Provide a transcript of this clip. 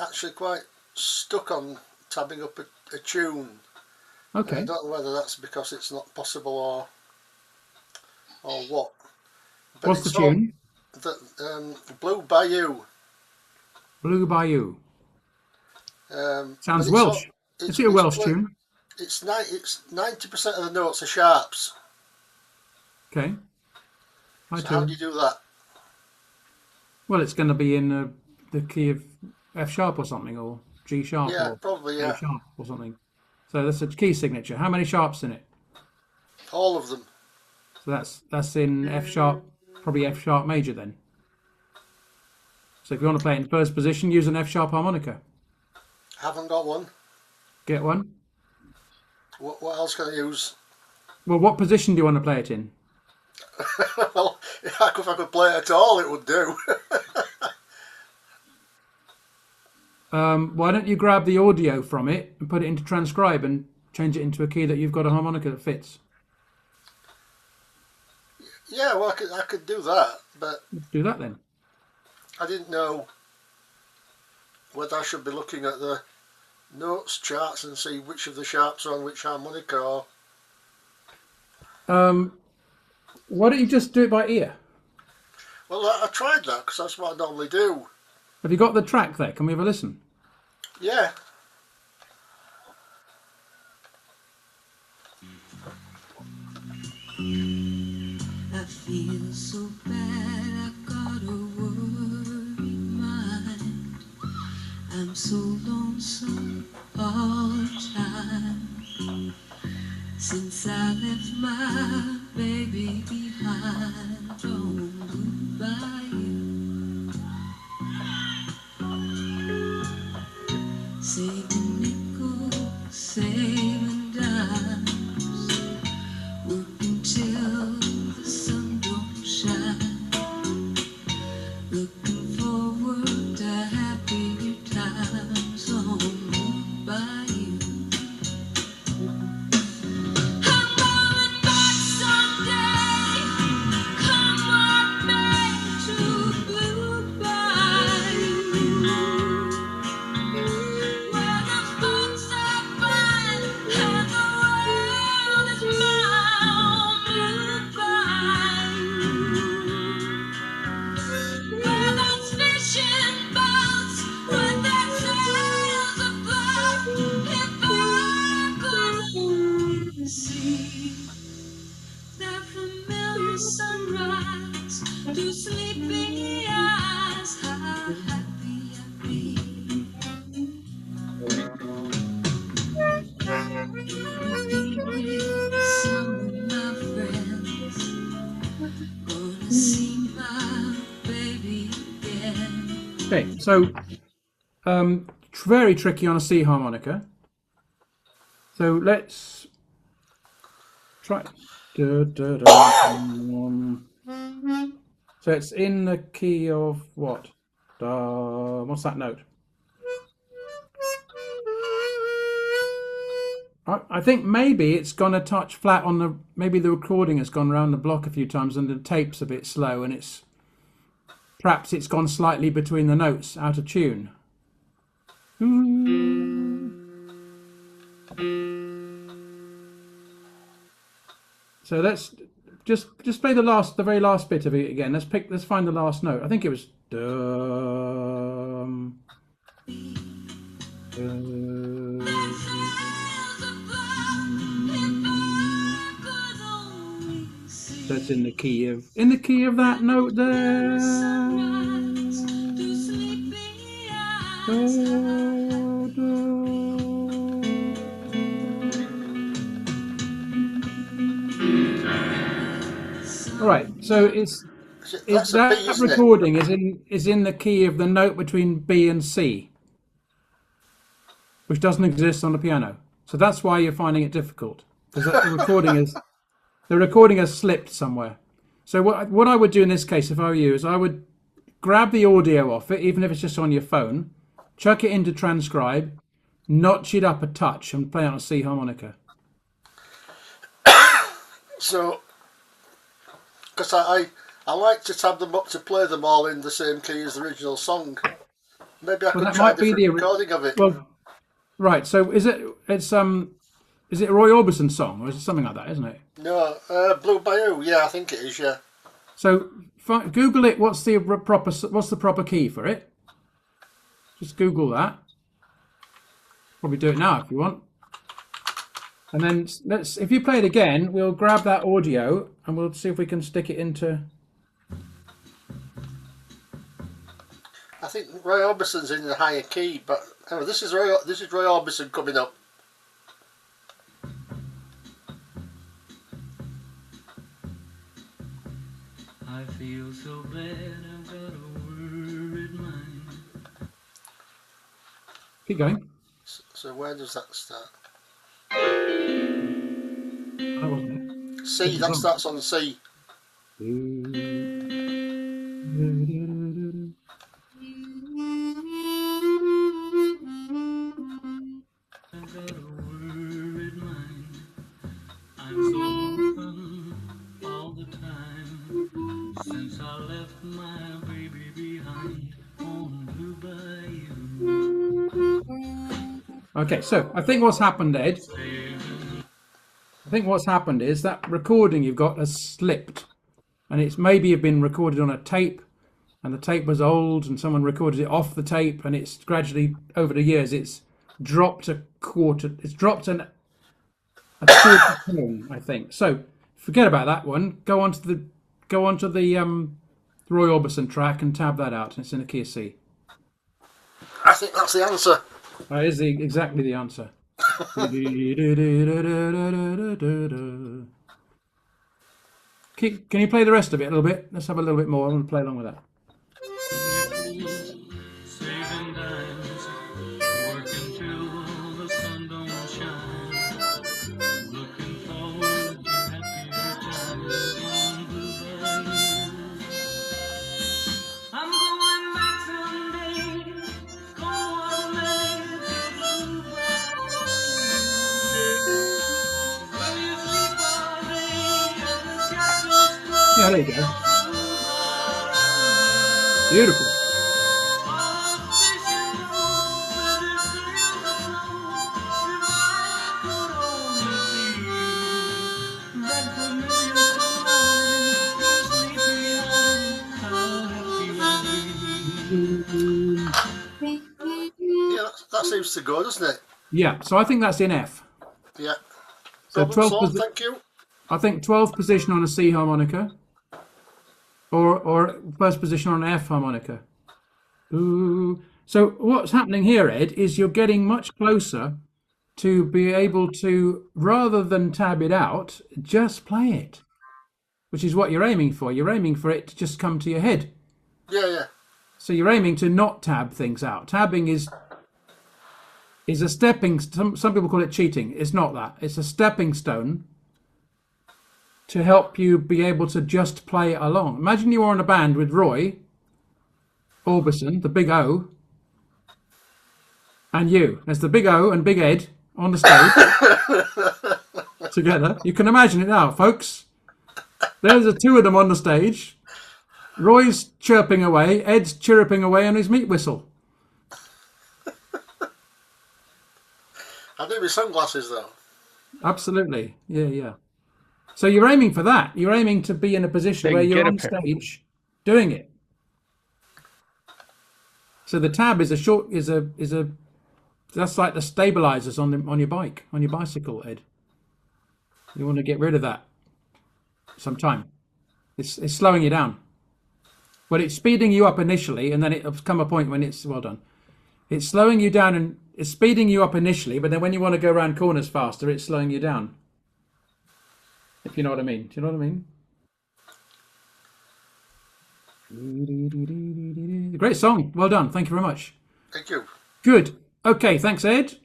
actually quite stuck on tabbing up a tune. Okay. I don't know whether that's because it's not possible or what. But What's the tune? Blue Bayou. Blue Bayou. Sounds But Welsh. Is it a Welsh tune? It's 90% of the notes are sharps. Okay. So how do you do that? Well, it's going to be in the key of F sharp or something, or G sharp, Yeah, or probably, A yeah. sharp or something. So that's a key signature. How many sharps in it? All of them. So that's in F sharp, probably F sharp major then. So if you want to play it in first position, use an F sharp harmonica. Haven't got one. Get one. What else can I use? Well, what position do you want to play it in? Well, if I could play it at all, it would do. Why don't you grab the audio from it and put it into transcribe and change it into a key that you've got a harmonica that fits? Yeah, well, I could do that, but Let's do that then. I didn't know whether I should be looking at the notes charts and see which of the sharps are on which harmonica, or Why don't you just do it by ear? well, I tried that because that's what I normally do. Have you got the track there? Can we have a listen? Yeah. I feel so bad, I got a worried mind. I'm so lonesome all the time. Since I left my baby behind on Bayou, saving nickels, saving dimes, working till the sun don't shine, looking forward to happier times on Bayou. Okay, so very tricky on a C harmonica. So let's try. So it's in the key of what? What's that note? I think maybe it's gone a touch flat on the. Maybe the recording has gone around the block a few times and the tape's a bit slow, and perhaps it's gone slightly between the notes, out of tune. So let's just play the very last bit of it again. Let's find the last note. I think it was that's in the key of that note there. All right, so that recording is in the key of the note between B and C, which doesn't exist on the piano. So that's why you're finding it difficult, because the recording has slipped somewhere. So what I would do in this case, if I were you, is I would grab the audio off it, even if it's just on your phone, chuck it into transcribe, notch it up a touch, and play on a C harmonica. So, because I like to tab them up to play them all in the same key as the original song. Maybe I Well, could that try a might be different the recording of it. well, right. So is it a Roy Orbison song or is it something like that, isn't it? No, Blue Bayou. Yeah, I think it is. Yeah. So Google it. What's the proper key for it? Just Google that. Probably do it now if you want. And then if you play it again, we'll grab that audio and we'll see if we can stick it into. I think Roy Orbison's in the higher key, but anyway, this is Roy Orbison coming up. I feel so bad, I've got a worried mind. Keep going. So where does that start? That wasn't it. C. That starts on C. I've got a worried mind. I'm so lonesome all the time since I left my baby behind on Blue Bayou. Okay, so I think what's happened, Ed. I think what's happened is that recording you've got has slipped, and it's maybe you've been recorded on a tape, and the tape was old, and someone recorded it off the tape, and it's gradually over the years it's dropped a quarter. It's dropped a quarter tone, I think. So forget about that one. Go onto the Roy Orbison track and tab that out. It's in a key of C. I think that's the answer. That is exactly the answer. Can you play the rest of it a little bit? Let's have a little bit more. I want to play along with that. Saving dimes, working till the sun don't shine. Looking forward to happier times on Blue Bayou. I'm going back someday. Going back to Blue Bayou. Where you sleep all day and the cactus grows. Yeah, there you go. Beautiful. Yeah, that seems to go, doesn't it? Yeah, so I think that's in F. Yeah. So Problem 12th solved, thank you. I think 12th position on a C harmonica, or first position on an F harmonica. Ooh. So what's happening here, Ed, is you're getting much closer to be able to, rather than tab it out, just play it, which is what you're aiming for. You're aiming for it to just come to your head. Yeah, yeah. So you're aiming to not tab things out. Tabbing is a stepping. Some people call it cheating. It's not that. It's a stepping stone to help you be able to just play it along. Imagine you were in a band with Roy Orbison, the Big O, and you. There's the Big O and Big Ed on the stage together. You can imagine it now, folks. There's the two of them on the stage. Roy's chirping away, Ed's chirruping away on his meat whistle. I do with sunglasses though. Absolutely. Yeah, yeah. So you're aiming for that. You're aiming to be in a position where you're on stage doing it. So the tab is that's like the stabilizers on your bike, on your bicycle, Ed. You want to get rid of that sometime. It's slowing you down. Well, it's speeding you up initially, and then it'll come a point when it's well done. It's slowing you down and it's speeding you up initially, but then when you want to go around corners faster, it's slowing you down. If you know what I mean. Do you know what I mean? Great song. Well done. Thank you very much. Thank you. Good. Okay. Thanks, Ed.